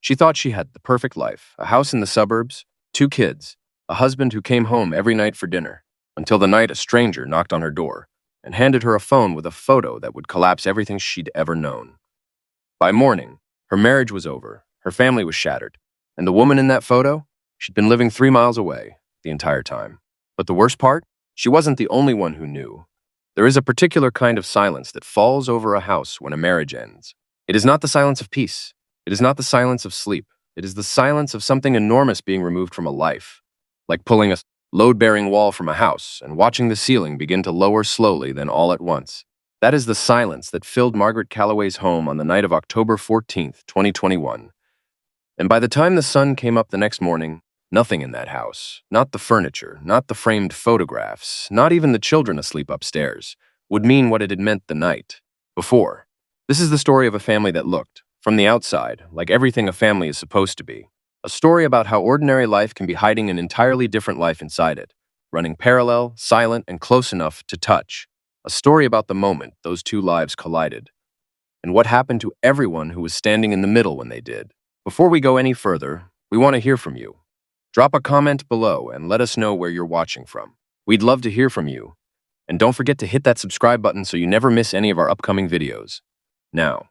She thought she had the perfect life, a house in the suburbs, 2 kids, a husband who came home every night for dinner, until the night a stranger knocked on her door and handed her a phone with a photo that would collapse everything she'd ever known. By morning, her marriage was over, her family was shattered, and the woman in that photo, she'd been living 3 miles away the entire time. But the worst part? She wasn't the only one who knew. There is a particular kind of silence that falls over a house when a marriage ends. It is not the silence of peace. It is not the silence of sleep. It is the silence of something enormous being removed from a life, like pulling a load-bearing wall from a house and watching the ceiling begin to lower slowly then all at once. That is the silence that filled Margaret Calloway's home on the night of October 14th, 2021. And by the time the sun came up the next morning, nothing in that house, not the furniture, not the framed photographs, not even the children asleep upstairs, would mean what it had meant the night before. This is the story of a family that looked, from the outside, like everything a family is supposed to be. A story about how ordinary life can be hiding an entirely different life inside it, running parallel, silent, and close enough to touch. A story about the moment those two lives collided, and what happened to everyone who was standing in the middle when they did. Before we go any further, we want to hear from you. Drop a comment below and let us know where you're watching from. We'd love to hear from you. And don't forget to hit that subscribe button so you never miss any of our upcoming videos. Now,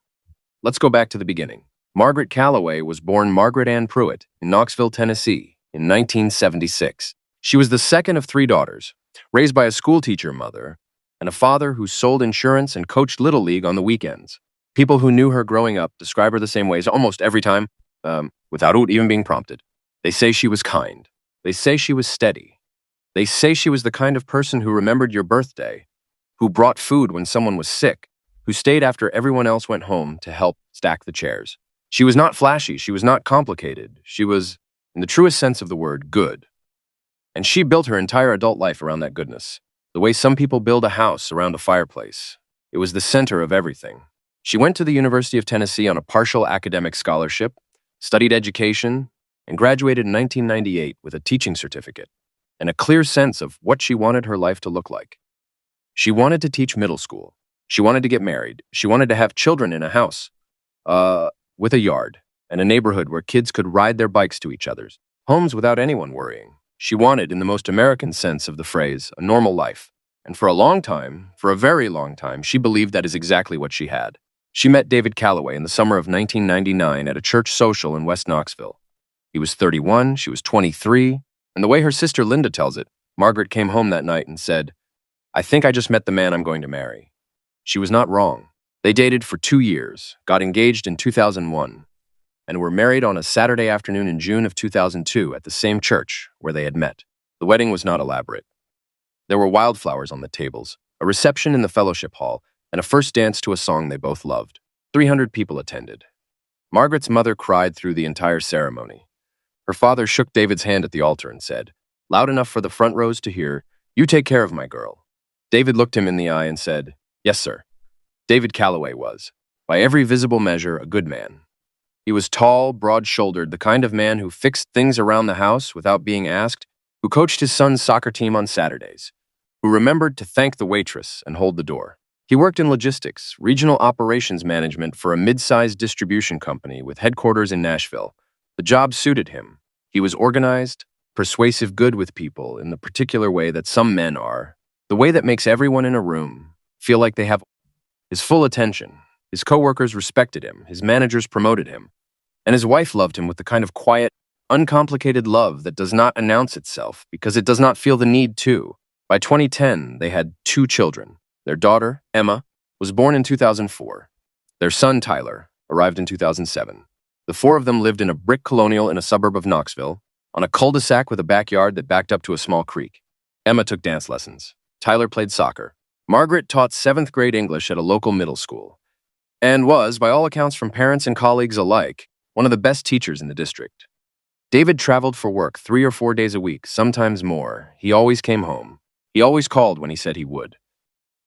let's go back to the beginning. Margaret Calloway was born Margaret Ann Pruitt in Knoxville, Tennessee, in 1976. She was the second of 3 daughters, raised by a schoolteacher mother and a father who sold insurance and coached Little League on the weekends. People who knew her growing up describe her the same ways almost every time, without even being prompted. They say she was kind. They say she was steady. They say she was the kind of person who remembered your birthday, who brought food when someone was sick, who stayed after everyone else went home to help stack the chairs. She was not flashy. She was not complicated. She was, in the truest sense of the word, good. And she built her entire adult life around that goodness, the way some people build a house around a fireplace. It was the center of everything. She went to the University of Tennessee on a partial academic scholarship, studied education, and graduated in 1998 with a teaching certificate and a clear sense of what she wanted her life to look like. She wanted to teach middle school. She wanted to get married. She wanted to have children in a house, with a yard, and a neighborhood where kids could ride their bikes to each other's homes without anyone worrying. She wanted, in the most American sense of the phrase, a normal life. And for a very long time, she believed that is exactly what she had. She met David Calloway in the summer of 1999 at a church social in West Knoxville. He was 31, she was 23, and the way her sister Linda tells it, Margaret came home that night and said, "I think I just met the man I'm going to marry." She was not wrong. They dated for 2 years, got engaged in 2001, and were married on a Saturday afternoon in June of 2002 at the same church where they had met. The wedding was not elaborate. There were wildflowers on the tables, a reception in the fellowship hall, and a first dance to a song they both loved. 300 people attended. Margaret's mother cried through the entire ceremony. Her father shook David's hand at the altar and said, loud enough for the front rows to hear, "You take care of my girl." David looked him in the eye and said, "Yes, sir." David Calloway was, by every visible measure, a good man. He was tall, broad-shouldered, the kind of man who fixed things around the house without being asked, who coached his son's soccer team on Saturdays, who remembered to thank the waitress and hold the door. He worked in logistics, regional operations management for a mid-sized distribution company with headquarters in Nashville. The job suited him. He was organized, persuasive, good with people in the particular way that some men are, the way that makes everyone in a room feel like they have his full attention. His coworkers respected him, his managers promoted him, and his wife loved him with the kind of quiet, uncomplicated love that does not announce itself because it does not feel the need to. By 2010, they had 2 children. Their daughter, Emma, was born in 2004. Their son, Tyler, arrived in 2007. The 4 of them lived in a brick colonial in a suburb of Knoxville, on a cul-de-sac with a backyard that backed up to a small creek. Emma took dance lessons. Tyler played soccer. Margaret taught 7th grade English at a local middle school, and was, by all accounts from parents and colleagues alike, one of the best teachers in the district. David traveled for work 3 or 4 days a week, sometimes more. He always came home. He always called when he said he would.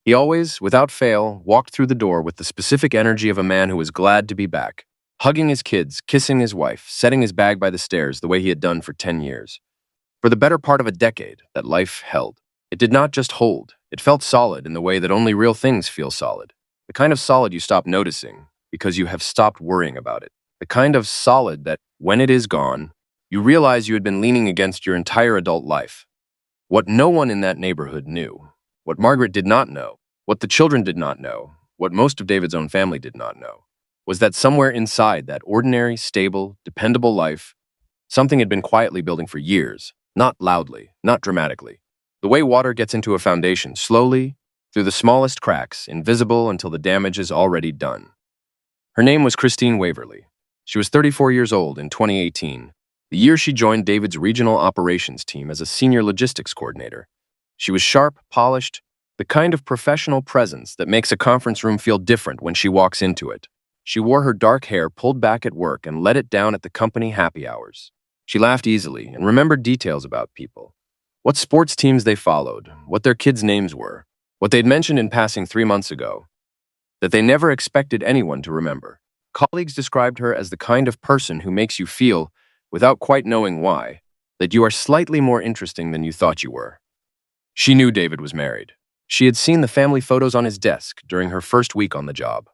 He always, without fail, walked through the door with the specific energy of a man who was glad to be back, hugging his kids, kissing his wife, setting his bag by the stairs the way he had done for 10 years. For the better part of a decade, that life held. It did not just hold. It felt solid in the way that only real things feel solid. The kind of solid you stop noticing because you have stopped worrying about it. The kind of solid that, when it is gone, you realize you had been leaning against your entire adult life. What no one in that neighborhood knew, what Margaret did not know, what the children did not know, what most of David's own family did not know, was that somewhere inside that ordinary, stable, dependable life, something had been quietly building for years, not loudly, not dramatically. The way water gets into a foundation, slowly, through the smallest cracks, invisible until the damage is already done. Her name was Christine Waverly. She was 34 years old in 2018, the year she joined David's regional operations team as a senior logistics coordinator. She was sharp, polished, the kind of professional presence that makes a conference room feel different when she walks into it. She wore her dark hair pulled back at work and let it down at the company happy hours. She laughed easily and remembered details about people. What sports teams they followed, what their kids' names were, what they'd mentioned in passing 3 months ago, that they never expected anyone to remember. Colleagues described her as the kind of person who makes you feel, without quite knowing why, that you are slightly more interesting than you thought you were. She knew David was married. She had seen the family photos on his desk during her first week on the job.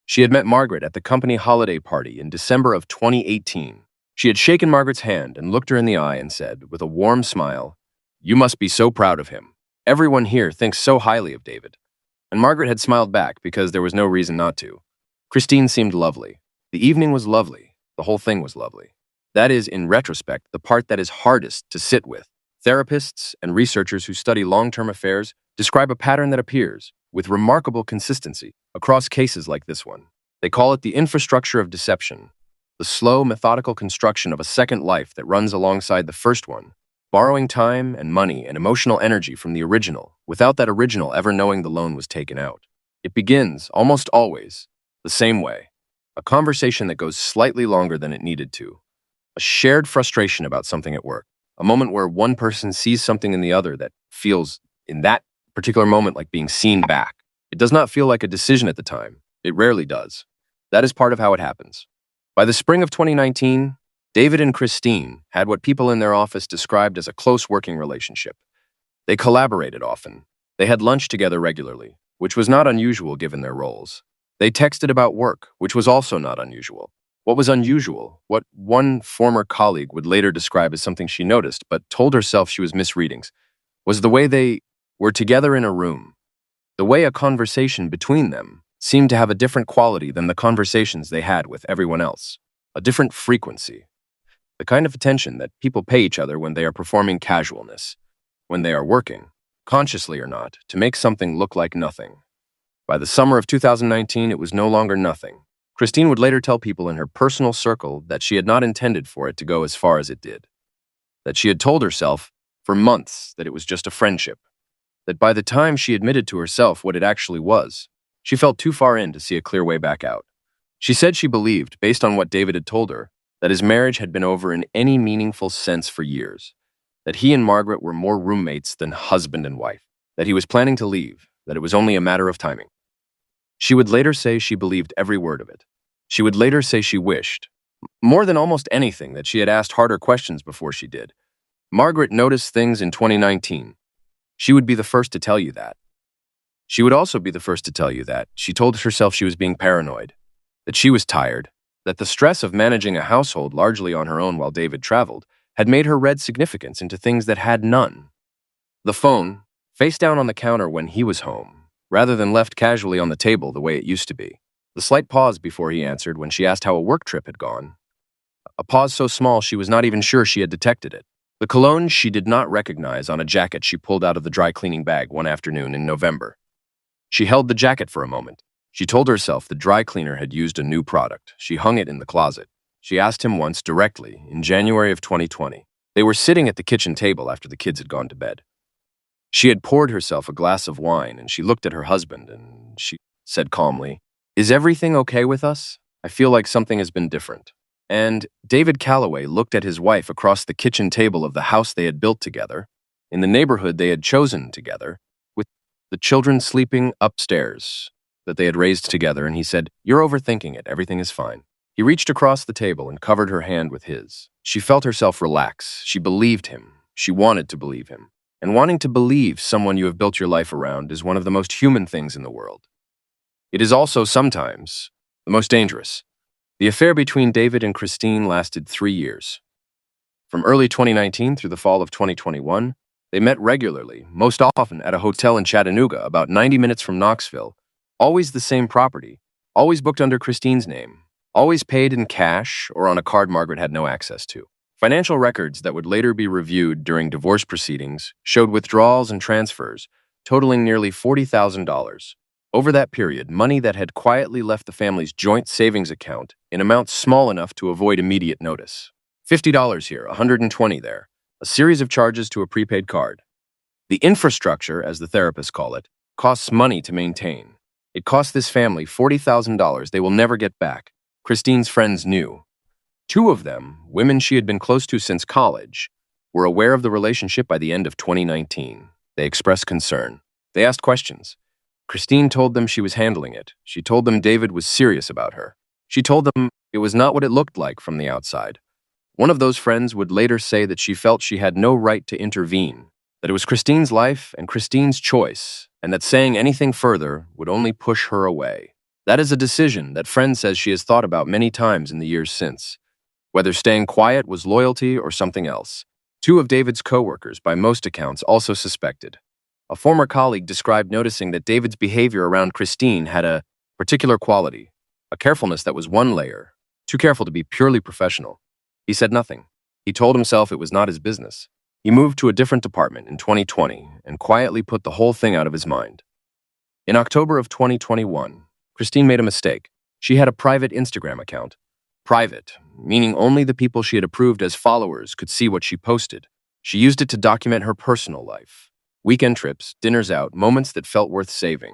She had met Margaret at the company holiday party in December of 2018. She had shaken Margaret's hand and looked her in the eye and said, with a warm smile, "You must be so proud of him. Everyone here thinks so highly of David." And Margaret had smiled back because there was no reason not to. Christine seemed lovely. The evening was lovely. The whole thing was lovely. That is, in retrospect, the part that is hardest to sit with. Therapists and researchers who study long-term affairs describe a pattern that appears, with remarkable consistency, across cases like this one. They call it the infrastructure of deception, the slow, methodical construction of a second life that runs alongside the first one, borrowing time and money and emotional energy from the original, without that original ever knowing the loan was taken out. It begins, almost always, the same way. A conversation that goes slightly longer than it needed to. A shared frustration about something at work. A moment where one person sees something in the other that feels, in that particular moment, like being seen back. It does not feel like a decision at the time. It rarely does. That is part of how it happens. By the spring of 2019, David and Christine had what people in their office described as a close working relationship. They collaborated often. They had lunch together regularly, which was not unusual given their roles. They texted about work, which was also not unusual. What was unusual, what one former colleague would later describe as something she noticed but told herself she was misreading, was the way they were together in a room. The way a conversation between them seemed to have a different quality than the conversations they had with everyone else. A different frequency. The kind of attention that people pay each other when they are performing casualness, when they are working, consciously or not, to make something look like nothing. By the summer of 2019, it was no longer nothing. Christine would later tell people in her personal circle that she had not intended for it to go as far as it did. That she had told herself for months that it was just a friendship. That by the time she admitted to herself what it actually was, she felt too far in to see a clear way back out. She said she believed, based on what David had told her, that his marriage had been over in any meaningful sense for years. That he and Margaret were more roommates than husband and wife. That he was planning to leave, that it was only a matter of timing. She would later say she believed every word of it. She would later say she wished, more than almost anything, that she had asked harder questions before she did. Margaret noticed things in 2019. She would be the first to tell you that. She would also be the first to tell you that she told herself she was being paranoid, that she was tired, that the stress of managing a household largely on her own while David traveled had made her read significance into things that had none. The phone, face down on the counter when he was home, rather than left casually on the table the way it used to be. The slight pause before he answered when she asked how a work trip had gone. A pause so small she was not even sure she had detected it. The cologne she did not recognize on a jacket she pulled out of the dry cleaning bag one afternoon in November. She held the jacket for a moment. She told herself the dry cleaner had used a new product. She hung it in the closet. She asked him once directly, in January of 2020. They were sitting at the kitchen table after the kids had gone to bed. She had poured herself a glass of wine, and she looked at her husband, and she said calmly, "Is everything okay with us? I feel like something has been different." And David Calloway looked at his wife across the kitchen table of the house they had built together, in the neighborhood they had chosen together, with the children sleeping upstairs that they had raised together, and he said, "You're overthinking it. Everything is fine." He reached across the table and covered her hand with his. She felt herself relax. She believed him. She wanted to believe him. And wanting to believe someone you have built your life around is one of the most human things in the world. It is also sometimes the most dangerous. The affair between David and Christine lasted 3 years. From early 2019 through the fall of 2021, they met regularly, most often at a hotel in Chattanooga, about 90 minutes from Knoxville. Always the same property, always booked under Christine's name, always paid in cash or on a card Margaret had no access to. Financial records that would later be reviewed during divorce proceedings showed withdrawals and transfers totaling nearly $40,000. Over that period, money that had quietly left the family's joint savings account in amounts small enough to avoid immediate notice. $50 here, $120 there, a series of charges to a prepaid card. The infrastructure, as the therapists call it, costs money to maintain. It cost this family $40,000 they will never get back. Christine's friends knew. Two of them, women she had been close to since college, were aware of the relationship by the end of 2019. They expressed concern. They asked questions. Christine told them she was handling it. She told them David was serious about her. She told them it was not what it looked like from the outside. One of those friends would later say that she felt she had no right to intervene, that it was Christine's life and Christine's choice, and that saying anything further would only push her away. That is a decision that friend says she has thought about many times in the years since, whether staying quiet was loyalty or something else. Two of David's co-workers, by most accounts, also suspected. A former colleague described noticing that David's behavior around Christine had a particular quality, a carefulness that was one layer, too careful to be purely professional. He said nothing. He told himself it was not his business. He moved to a different department in 2020 and quietly put the whole thing out of his mind. In October of 2021, Christine made a mistake. She had a private Instagram account. Private, meaning only the people she had approved as followers could see what she posted. She used it to document her personal life. Weekend trips, dinners out, moments that felt worth saving.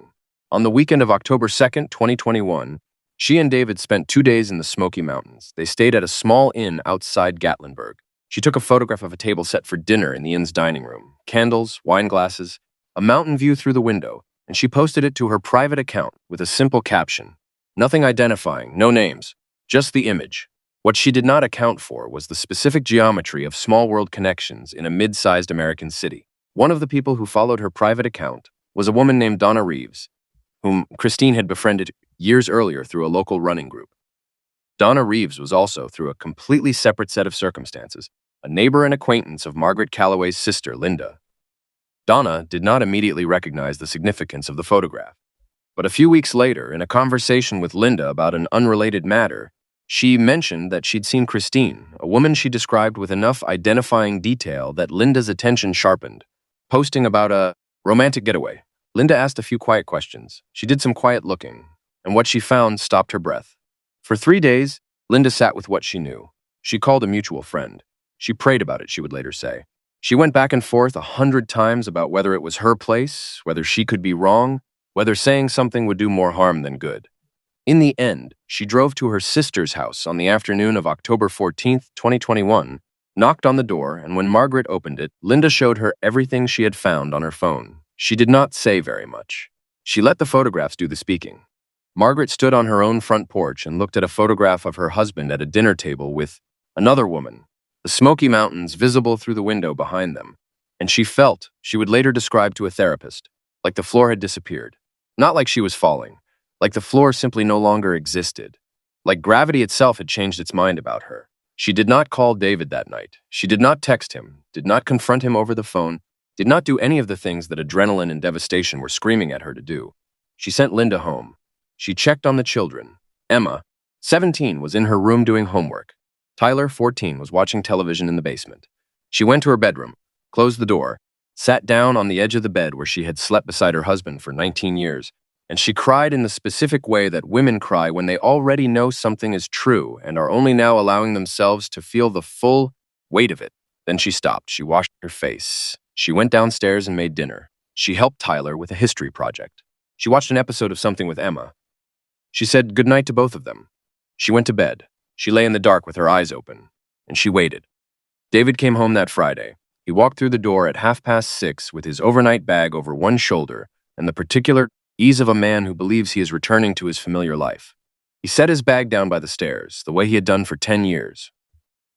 On the weekend of October 2nd, 2021, she and David spent 2 days in the Smoky Mountains. They stayed at a small inn outside Gatlinburg. She took a photograph of a table set for dinner in the inn's dining room, candles, wine glasses, a mountain view through the window, and she posted it to her private account with a simple caption. Nothing identifying, no names, just the image. What she did not account for was the specific geometry of small world connections in a mid-sized American city. One of the people who followed her private account was a woman named Donna Reeves, whom Christine had befriended years earlier through a local running group. Donna Reeves was also, through a completely separate set of circumstances, a neighbor and acquaintance of Margaret Calloway's sister, Linda. Donna did not immediately recognize the significance of the photograph. But a few weeks later, in a conversation with Linda about an unrelated matter, she mentioned that she'd seen Christine, a woman she described with enough identifying detail that Linda's attention sharpened, posting about a romantic getaway. Linda asked a few quiet questions. She did some quiet looking, and what she found stopped her breath. For 3 days, Linda sat with what she knew. She called a mutual friend. She prayed about it, she would later say. She went back and forth 100 times about whether it was her place, whether she could be wrong, whether saying something would do more harm than good. In the end, she drove to her sister's house on the afternoon of October 14th, 2021, knocked on the door, and when Margaret opened it, Linda showed her everything she had found on her phone. She did not say very much. She let the photographs do the speaking. Margaret stood on her own front porch and looked at a photograph of her husband at a dinner table with another woman, the Smoky Mountains visible through the window behind them, and she felt, she would later describe to a therapist, like the floor had disappeared. Not like she was falling, like the floor simply no longer existed, like gravity itself had changed its mind about her. She did not call David that night. She did not text him, did not confront him over the phone, did not do any of the things that adrenaline and devastation were screaming at her to do. She sent Linda home. She checked on the children. Emma, 17, was in her room doing homework. Tyler, 14, was watching television in the basement. She went to her bedroom, closed the door, sat down on the edge of the bed where she had slept beside her husband for 19 years, and she cried in the specific way that women cry when they already know something is true and are only now allowing themselves to feel the full weight of it. Then she stopped. She washed her face. She went downstairs and made dinner. She helped Tyler with a history project. She watched an episode of Something with Emma. She said goodnight to both of them. She went to bed. She lay in the dark with her eyes open, and she waited. David came home that Friday. He walked through the door at 6:30 with his overnight bag over one shoulder and the particular ease of a man who believes he is returning to his familiar life. He set his bag down by the stairs, the way he had done for 10 years.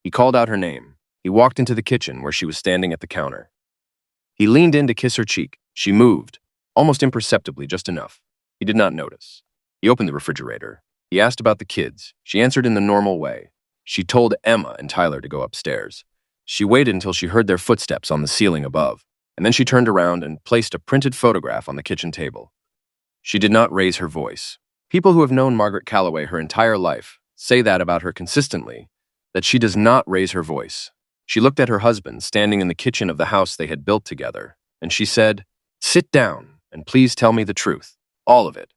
He called out her name. He walked into the kitchen where she was standing at the counter. He leaned in to kiss her cheek. She moved, almost imperceptibly, just enough. He did not notice. He opened the refrigerator. He asked about the kids. She answered in the normal way. She told Emma and Tyler to go upstairs. She waited until she heard their footsteps on the ceiling above, and then she turned around and placed a printed photograph on the kitchen table. She did not raise her voice. People who have known Margaret Calloway her entire life say that about her consistently, that she does not raise her voice. She looked at her husband standing in the kitchen of the house they had built together, and she said, "Sit down and please tell me the truth, all of it,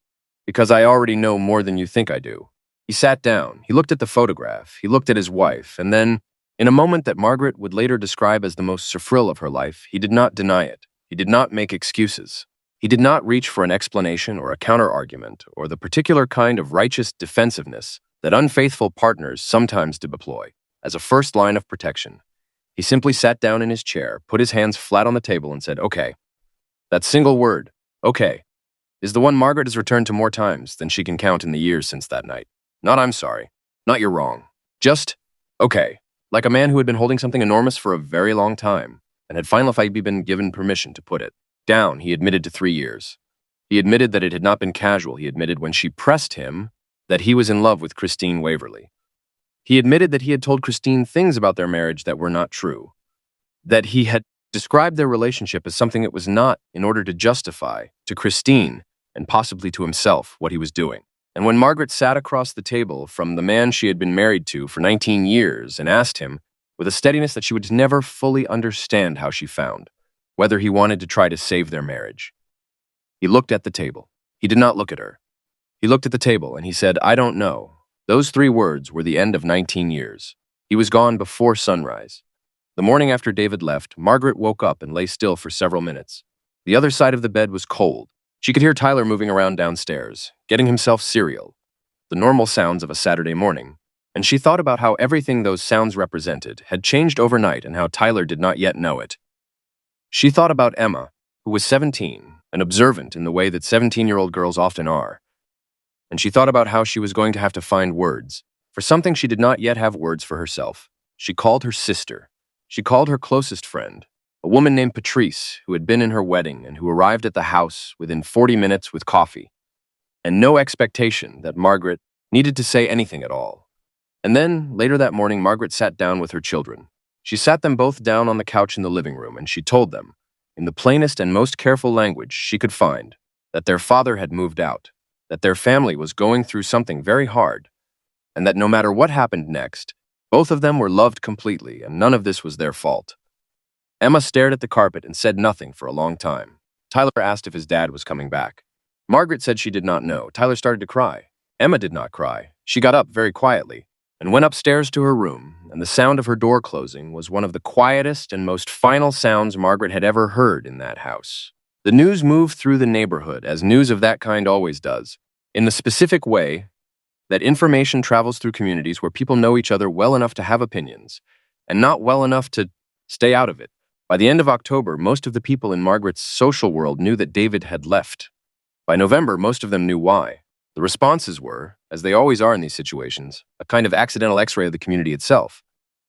because I already know more than you think I do." He sat down, he looked at the photograph, he looked at his wife, and then, in a moment that Margaret would later describe as the most surreal of her life, he did not deny it. He did not make excuses. He did not reach for an explanation or a counter-argument or the particular kind of righteous defensiveness that unfaithful partners sometimes deploy as a first line of protection. He simply sat down in his chair, put his hands flat on the table, and said, "Okay." That single word, "okay," is the one Margaret has returned to more times than she can count in the years since that night. Not "I'm sorry," not "you're wrong," just "okay," like a man who had been holding something enormous for a very long time and had finally been given permission to put it down. He admitted to 3 years. He admitted that it had not been casual. He admitted when she pressed him that he was in love with Christine Waverly. He admitted that he had told Christine things about their marriage that were not true, that he had described their relationship as something it was not in order to justify to Christine and possibly to himself what he was doing. And when Margaret sat across the table from the man she had been married to for 19 years and asked him, with a steadiness that she would never fully understand how she found, whether he wanted to try to save their marriage. He looked at the table. He did not look at her. He looked at the table and he said, "I don't know." Those 3 words were the end of 19 years. He was gone before sunrise. The morning after David left, Margaret woke up and lay still for several minutes. The other side of the bed was cold. She could hear Tyler moving around downstairs, getting himself cereal, the normal sounds of a Saturday morning, and she thought about how everything those sounds represented had changed overnight and how Tyler did not yet know it. She thought about Emma, who was 17 and observant in the way that 17-year-old girls often are, and she thought about how she was going to have to find words for something she did not yet have words for herself. She called her sister. She called her closest friend, a woman named Patrice, who had been in her wedding and who arrived at the house within 40 minutes with coffee, and no expectation that Margaret needed to say anything at all. And then, later that morning, Margaret sat down with her children. She sat them both down on the couch in the living room, and she told them, in the plainest and most careful language she could find, that their father had moved out, that their family was going through something very hard, and that no matter what happened next, both of them were loved completely, and none of this was their fault. Emma stared at the carpet and said nothing for a long time. Tyler asked if his dad was coming back. Margaret said she did not know. Tyler started to cry. Emma did not cry. She got up very quietly and went upstairs to her room, and the sound of her door closing was one of the quietest and most final sounds Margaret had ever heard in that house. The news moved through the neighborhood, as news of that kind always does, in the specific way that information travels through communities where people know each other well enough to have opinions, and not well enough to stay out of it. By the end of October, most of the people in Margaret's social world knew that David had left. By November, most of them knew why. The responses were, as they always are in these situations, a kind of accidental x-ray of the community itself,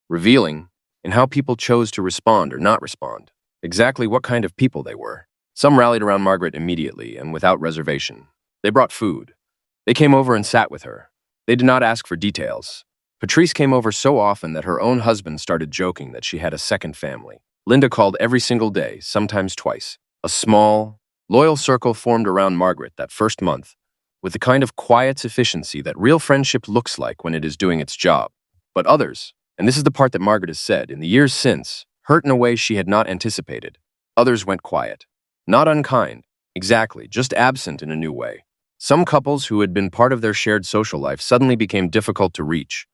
revealing, in how people chose to respond or not respond, exactly what kind of people they were. Some rallied around Margaret immediately and without reservation. They brought food. They came over and sat with her. They did not ask for details. Patrice came over so often that her own husband started joking that she had a second family. Linda called every single day, sometimes twice. A small, loyal circle formed around Margaret that first month, with the kind of quiet sufficiency that real friendship looks like when it is doing its job. But others, and this is the part that Margaret has said, in the years since, hurt in a way she had not anticipated. Others went quiet. Not unkind, exactly, just absent in a new way. Some couples who had been part of their shared social life suddenly became difficult to reach.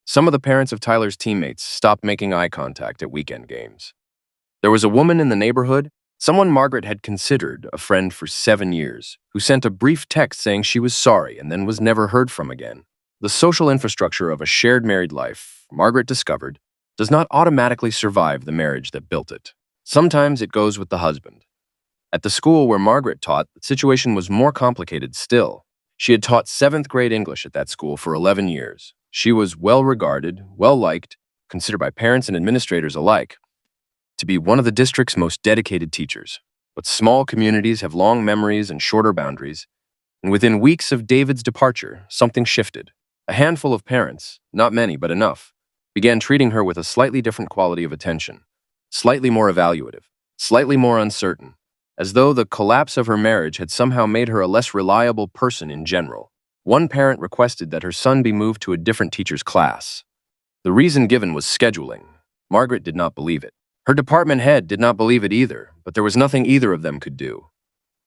Some of the parents of Tyler's teammates stopped making eye contact at weekend games. There was a woman in the neighborhood, someone Margaret had considered a friend for 7 years, who sent a brief text saying she was sorry and then was never heard from again. The social infrastructure of a shared married life, Margaret discovered, does not automatically survive the marriage that built it. Sometimes it goes with the husband. At the school where Margaret taught, the situation was more complicated still. She had taught 7th grade English at that school for 11 years. She was well-regarded, well-liked, considered by parents and administrators alike to be one of the district's most dedicated teachers. But small communities have long memories and shorter boundaries, And within weeks of David's departure, something shifted. A handful of parents, not many but enough, began treating her with a slightly different quality of attention, slightly more evaluative, slightly more uncertain, as though the collapse of her marriage had somehow made her a less reliable person in general. One parent requested that her son be moved to a different teacher's class. The reason given was scheduling. Margaret did not believe it. Her department head did not believe it either, but there was nothing either of them could do.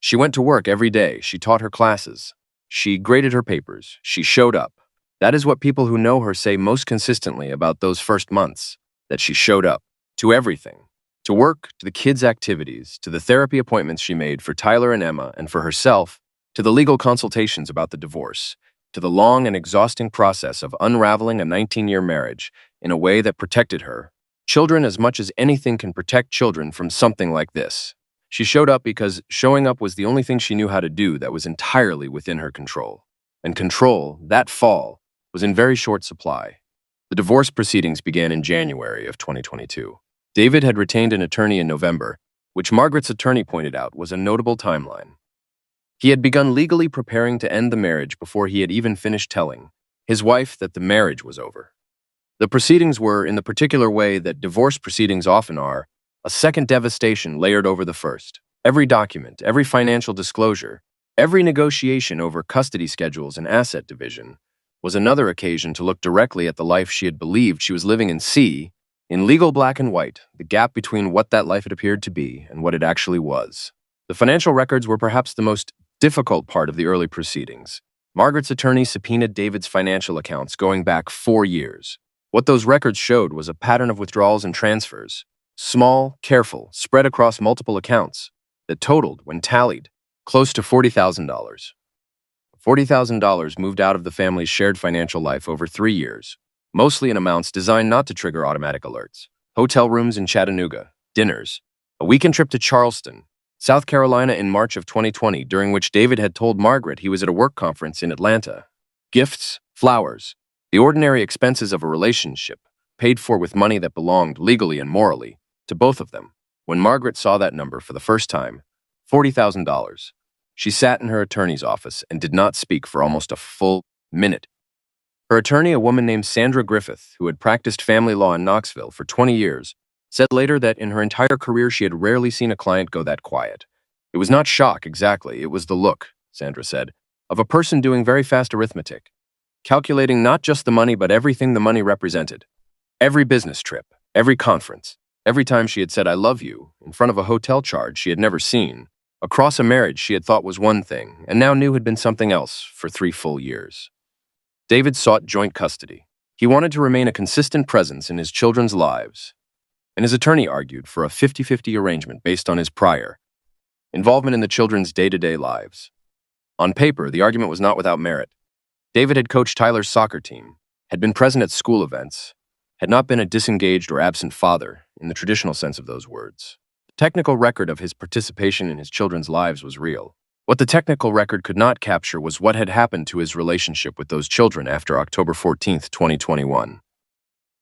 She went to work every day, she taught her classes, she graded her papers, she showed up. That is what people who know her say most consistently about those first months, that she showed up to everything. To work, to the kids' activities, to the therapy appointments she made for Tyler and Emma and for herself, to the legal consultations about the divorce, to the long and exhausting process of unraveling a 19-year marriage in a way that protected her. Children as much as anything can protect children from something like this. She showed up because showing up was the only thing she knew how to do that was entirely within her control. And control, that fall, was in very short supply. The divorce proceedings began in January of 2022. David had retained an attorney in November, which Margaret's attorney pointed out was a notable timeline. He had begun legally preparing to end the marriage before he had even finished telling his wife that the marriage was over. The proceedings were, in the particular way that divorce proceedings often are, a second devastation layered over the first. Every document, every financial disclosure, every negotiation over custody schedules and asset division was another occasion to look directly at the life she had believed she was living and see, in legal black and white, the gap between what that life had appeared to be and what it actually was. The financial records were perhaps the most difficult part of the early proceedings. Margaret's attorney subpoenaed David's financial accounts going back 4 years. What those records showed was a pattern of withdrawals and transfers, small, careful, spread across multiple accounts, that totaled, when tallied, close to $40,000. $40,000 moved out of the family's shared financial life over 3 years, mostly in amounts designed not to trigger automatic alerts. Hotel rooms in Chattanooga, dinners, a weekend trip to Charleston, South Carolina in March of 2020, during which David had told Margaret he was at a work conference in Atlanta. Gifts, flowers, the ordinary expenses of a relationship, paid for with money that belonged legally and morally to both of them. When Margaret saw that number for the first time, $40,000, she sat in her attorney's office and did not speak for almost a full minute. Her attorney, a woman named Sandra Griffith, who had practiced family law in Knoxville for 20 years, said later that in her entire career she had rarely seen a client go that quiet. It was not shock exactly, it was the look, Sandra said, of a person doing very fast arithmetic, calculating not just the money but everything the money represented. Every business trip, every conference, every time she had said "I love you" in front of a hotel charge she had never seen, across a marriage she had thought was one thing and now knew had been something else for 3 full years. David sought joint custody. He wanted to remain a consistent presence in his children's lives, and his attorney argued for a 50-50 arrangement based on his prior involvement in the children's day-to-day lives. On paper, the argument was not without merit. David had coached Tyler's soccer team, had been present at school events, had not been a disengaged or absent father in the traditional sense of those words. The technical record of his participation in his children's lives was real. What the technical record could not capture was what had happened to his relationship with those children after October 14, 2021.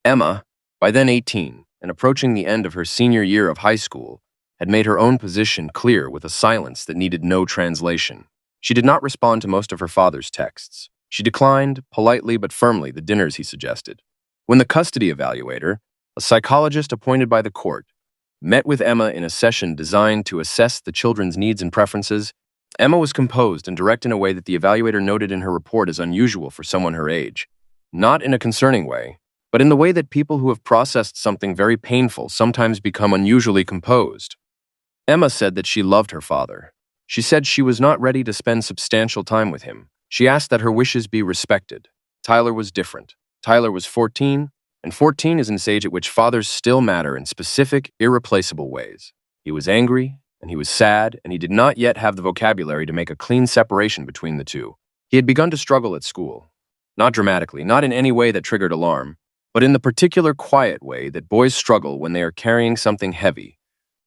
Emma, by then 18 and approaching the end of her senior year of high school, had made her own position clear with a silence that needed no translation. She did not respond to most of her father's texts. She declined, politely but firmly, the dinners he suggested. When the custody evaluator, a psychologist appointed by the court, met with Emma in a session designed to assess the children's needs and preferences, Emma was composed and direct in a way that the evaluator noted in her report as unusual for someone her age. Not in a concerning way, but in the way that people who have processed something very painful sometimes become unusually composed. Emma said that she loved her father. She said she was not ready to spend substantial time with him. She asked that her wishes be respected. Tyler was different. Tyler was 14, and 14 is an age at which fathers still matter in specific, irreplaceable ways. He was angry, and he was sad, and he did not yet have the vocabulary to make a clean separation between the two. He had begun to struggle at school. Not dramatically, not in any way that triggered alarm, but in the particular quiet way that boys struggle when they are carrying something heavy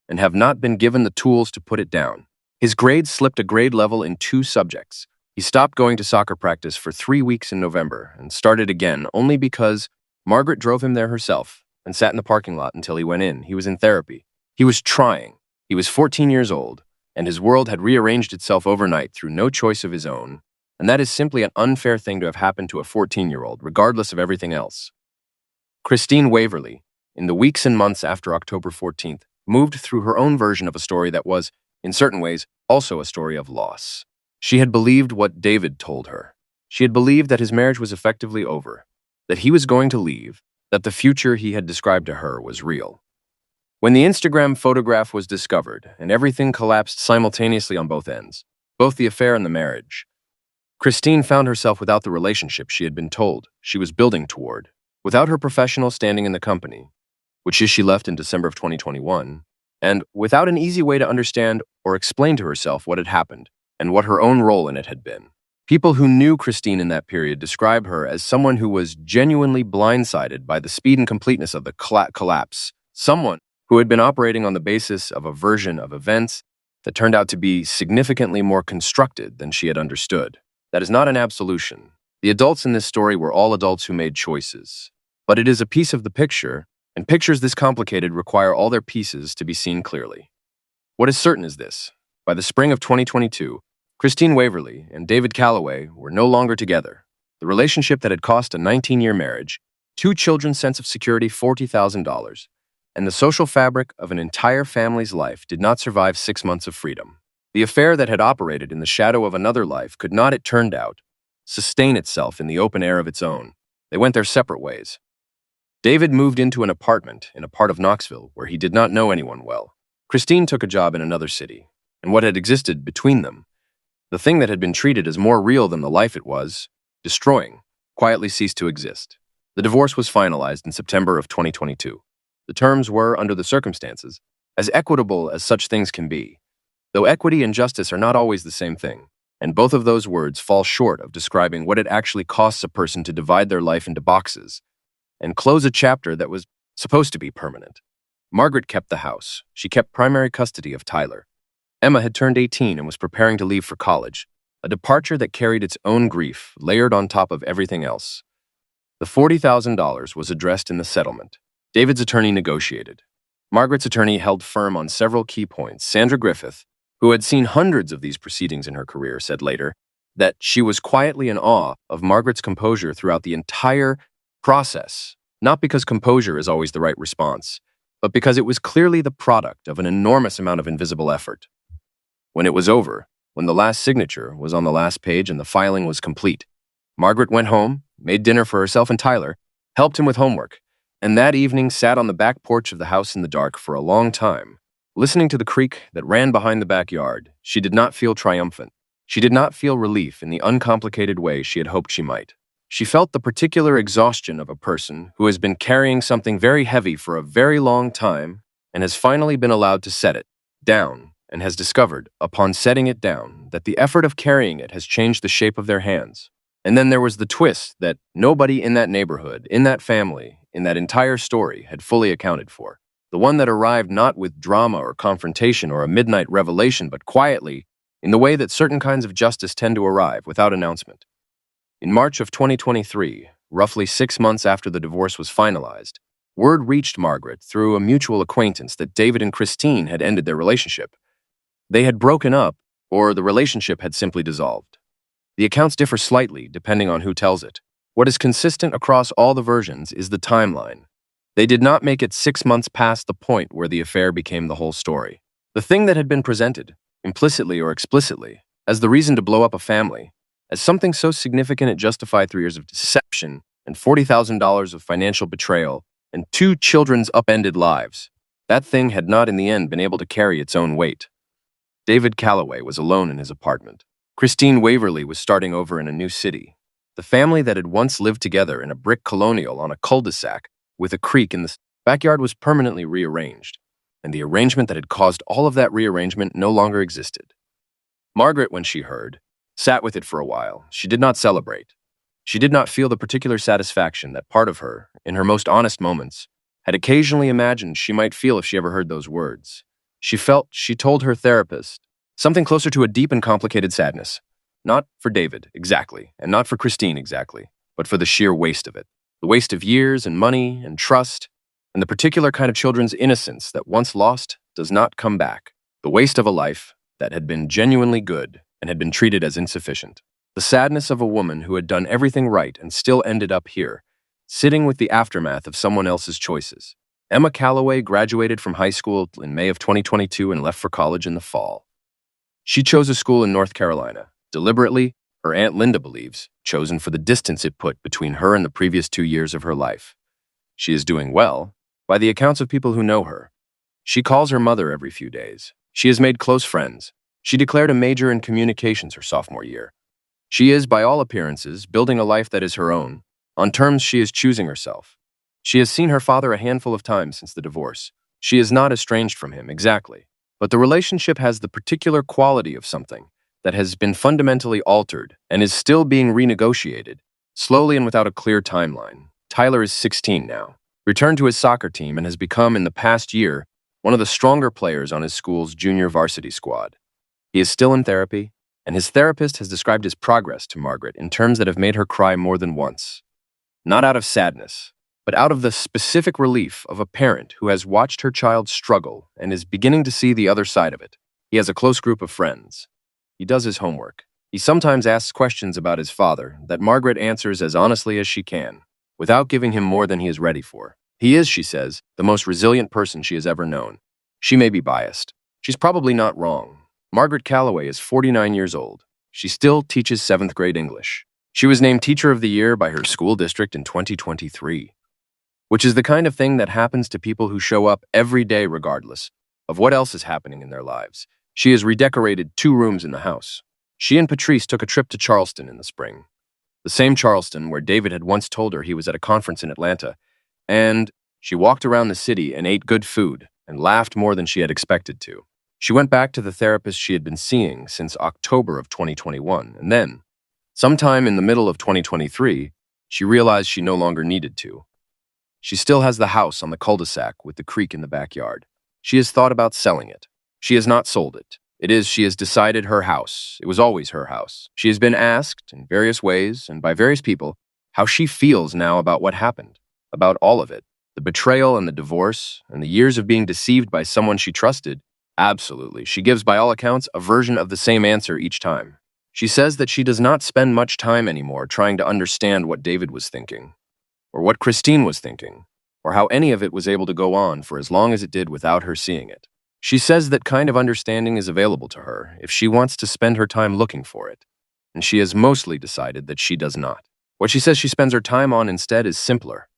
and have not been given the tools to put it down. His grades slipped a grade level in 2 subjects. He stopped going to soccer practice for 3 weeks in November and started again only because Margaret drove him there herself and sat in the parking lot until he went in. He was in therapy. He was trying. He was 14 years old, and his world had rearranged itself overnight through no choice of his own, and that is simply an unfair thing to have happened to a 14-year-old, regardless of everything else. Christine Waverly, in the weeks and months after October 14th, moved through her own version of a story that was, in certain ways, also a story of loss. She had believed what David told her. She had believed that his marriage was effectively over, that he was going to leave, that the future he had described to her was real. When the Instagram photograph was discovered and everything collapsed simultaneously on both ends, both the affair and the marriage, Christine found herself without the relationship she had been told she was building toward, without her professional standing in the company, which she left in December of 2021, and without an easy way to understand or explain to herself what had happened and what her own role in it had been. People who knew Christine in that period describe her as someone who was genuinely blindsided by the speed and completeness of the collapse, someone who had been operating on the basis of a version of events that turned out to be significantly more constructed than she had understood. That is not an absolution. The adults in this story were all adults who made choices. But it is a piece of the picture, and pictures this complicated require all their pieces to be seen clearly. What is certain is this: by the spring of 2022, Christine Waverly and David Calloway were no longer together. The relationship that had cost a 19-year marriage, 2 children's sense of security, $40,000, and the social fabric of an entire family's life did not survive 6 months of freedom. The affair that had operated in the shadow of another life could not, it turned out, sustain itself in the open air of its own. They went their separate ways. David moved into an apartment in a part of Knoxville where he did not know anyone well. Christine took a job in another city, and what had existed between them, the thing that had been treated as more real than the life it was destroying, quietly ceased to exist. The divorce was finalized in September of 2022. The terms were, under the circumstances, as equitable as such things can be, though equity and justice are not always the same thing, and both of those words fall short of describing what it actually costs a person to divide their life into boxes and close a chapter that was supposed to be permanent. Margaret kept the house. She kept primary custody of Tyler. Emma had turned 18 and was preparing to leave for college, a departure that carried its own grief layered on top of everything else. The $40,000 was addressed in the settlement. David's attorney negotiated. Margaret's attorney held firm on several key points. Sandra Griffith, who had seen hundreds of these proceedings in her career, said later that she was quietly in awe of Margaret's composure throughout the entire process, not because composure is always the right response, but because it was clearly the product of an enormous amount of invisible effort. When it was over, when the last signature was on the last page and the filing was complete, Margaret went home, made dinner for herself and Tyler, helped him with homework, and that evening sat on the back porch of the house in the dark for a long time. Listening to the creek that ran behind the backyard, she did not feel triumphant. She did not feel relief in the uncomplicated way she had hoped she might. She felt the particular exhaustion of a person who has been carrying something very heavy for a very long time and has finally been allowed to set it down, and has discovered, upon setting it down, that the effort of carrying it has changed the shape of their hands. And then there was the twist that nobody in that neighborhood, in that family, in that entire story had fully accounted for. The one that arrived not with drama or confrontation or a midnight revelation, but quietly, in the way that certain kinds of justice tend to arrive without announcement. In March of 2023, roughly 6 months after the divorce was finalized, word reached Margaret through a mutual acquaintance that David and Christine had ended their relationship. They had broken up, or the relationship had simply dissolved. The accounts differ slightly depending on who tells it. What is consistent across all the versions is the timeline. They did not make it 6 months past the point where the affair became the whole story. The thing that had been presented, implicitly or explicitly, as the reason to blow up a family, as something so significant it justified 3 years of deception and $40,000 of financial betrayal and 2 children's upended lives, that thing had not in the end been able to carry its own weight. David Calloway was alone in his apartment. Christine Waverly was starting over in a new city. The family that had once lived together in a brick colonial on a cul-de-sac with a creek in the backyard was permanently rearranged, and the arrangement that had caused all of that rearrangement no longer existed. Margaret, when she heard, sat with it for a while. She did not celebrate. She did not feel the particular satisfaction that part of her, in her most honest moments, had occasionally imagined she might feel if she ever heard those words. She told her therapist, something closer to a deep and complicated sadness. Not for David, exactly, and not for Christine, exactly, but for the sheer waste of it. The waste of years and money and trust, and the particular kind of children's innocence that once lost does not come back. The waste of a life that had been genuinely good and had been treated as insufficient. The sadness of a woman who had done everything right and still ended up here, sitting with the aftermath of someone else's choices. Emma Calloway graduated from high school in May of 2022 and left for college in the fall. She chose a school in North Carolina, deliberately, her Aunt Linda believes, chosen for the distance it put between her and the previous 2 years of her life. She is doing well, by the accounts of people who know her. She calls her mother every few days. She has made close friends. She declared a major in communications her sophomore year. She is, by all appearances, building a life that is her own, on terms she is choosing herself. She has seen her father a handful of times since the divorce. She is not estranged from him, exactly. But the relationship has the particular quality of something that has been fundamentally altered and is still being renegotiated, slowly and without a clear timeline. Tyler is 16 now, returned to his soccer team, and has become, in the past year, one of the stronger players on his school's junior varsity squad. He is still in therapy, and his therapist has described his progress to Margaret in terms that have made her cry more than once. Not out of sadness, but out of the specific relief of a parent who has watched her child struggle and is beginning to see the other side of it. He has a close group of friends. He does his homework. He sometimes asks questions about his father that Margaret answers as honestly as she can, without giving him more than he is ready for. He is, she says, the most resilient person she has ever known. She may be biased. She's probably not wrong. Margaret Calloway is 49 years old. She still teaches 7th grade English. She was named Teacher of the Year by her school district in 2023, which is the kind of thing that happens to people who show up every day regardless of what else is happening in their lives. She has redecorated 2 rooms in the house. She and Patrice took a trip to Charleston in the spring, the same Charleston where David had once told her he was at a conference in Atlanta, and she walked around the city and ate good food and laughed more than she had expected to. She went back to the therapist she had been seeing since October of 2021, and then, sometime in the middle of 2023, she realized she no longer needed to. She still has the house on the cul-de-sac with the creek in the backyard. She has thought about selling it. She has not sold it. She has decided her house. It was always her house. She has been asked in various ways and by various people how she feels now about what happened, about all of it, the betrayal and the divorce and the years of being deceived by someone she trusted. Absolutely. She gives, by all accounts, a version of the same answer each time. She says that she does not spend much time anymore trying to understand what David was thinking, or what Christine was thinking, or how any of it was able to go on for as long as it did without her seeing it. She says that kind of understanding is available to her if she wants to spend her time looking for it, and she has mostly decided that she does not. What she says she spends her time on instead is simpler.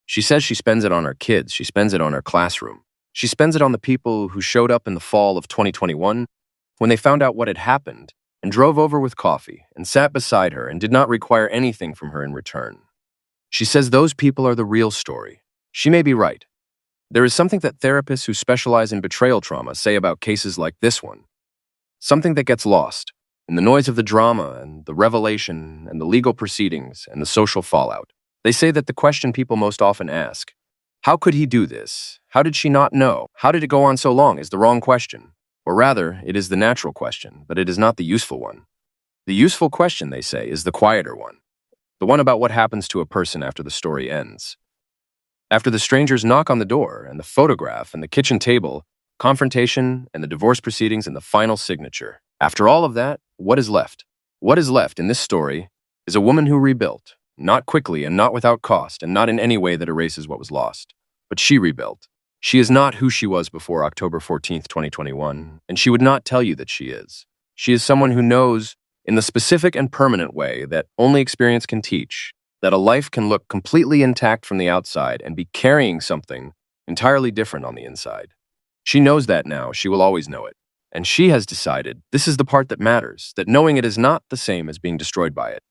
She says she spends it on her kids, she spends it on her classroom. She spends it on the people who showed up in the fall of 2021 when they found out what had happened and drove over with coffee and sat beside her and did not require anything from her in return. She says those people are the real story. She may be right. There is something that therapists who specialize in betrayal trauma say about cases like this one. Something that gets lost in the noise of the drama and the revelation and the legal proceedings and the social fallout. They say that the question people most often ask, how could he do this? How did she not know? How did it go on so long? Is the wrong question. Or rather, it is the natural question, but it is not the useful one. The useful question, they say, is the quieter one. The one about what happens to a person after the story ends. After the strangers knock on the door and the photograph and the kitchen table, confrontation and the divorce proceedings and the final signature. After all of that, what is left? What is left in this story is a woman who rebuilt, not quickly and not without cost and not in any way that erases what was lost. But she rebuilt. She is not who she was before October 14th, 2021, and she would not tell you that she is. She is someone who knows, in the specific and permanent way that only experience can teach, that a life can look completely intact from the outside and be carrying something entirely different on the inside. She knows that now, she will always know it. And she has decided this is the part that matters, that knowing it is not the same as being destroyed by it.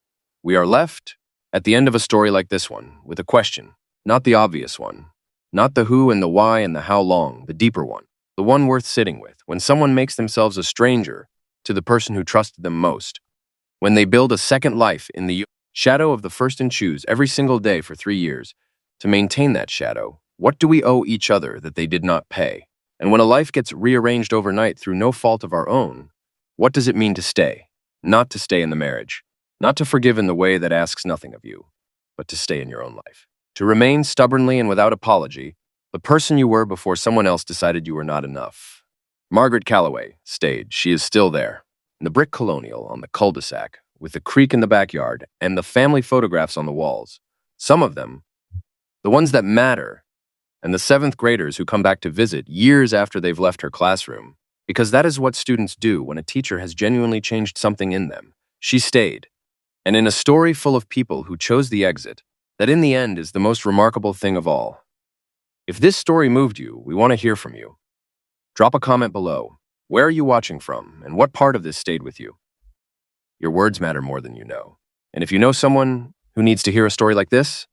We are left, at the end of a story like this one, with a question, not the obvious one, not the who and the why and the how long, the deeper one, the one worth sitting with, when someone makes themselves a stranger to the person who trusted them most, when they build a second life in the shadow of the first and choose every single day for 3 years to maintain that shadow. What do we owe each other that they did not pay? And when a life gets rearranged overnight through no fault of our own, what does it mean to stay? Not to stay in the marriage, not to forgive in the way that asks nothing of you, but to stay in your own life. To remain stubbornly and without apology, the person you were before someone else decided you were not enough. Margaret Calloway stayed. She is still there. In the brick colonial on the cul-de-sac, with the creek in the backyard and the family photographs on the walls. Some of them, the ones that matter, and the seventh graders who come back to visit years after they've left her classroom. Because that is what students do when a teacher has genuinely changed something in them. She stayed. And in a story full of people who chose the exit, that in the end is the most remarkable thing of all. If this story moved you, we want to hear from you. Drop a comment below. Where are you watching from, and what part of this stayed with you? Your words matter more than you know. And if you know someone who needs to hear a story like this,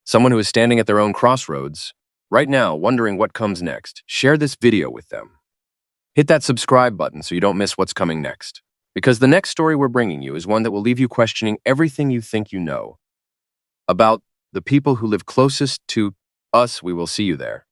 someone who is standing at their own crossroads, right now wondering what comes next, share this video with them. Hit that subscribe button so you don't miss what's coming next. Because the next story we're bringing you is one that will leave you questioning everything you think you know about the people who live closest to us. We will see you there.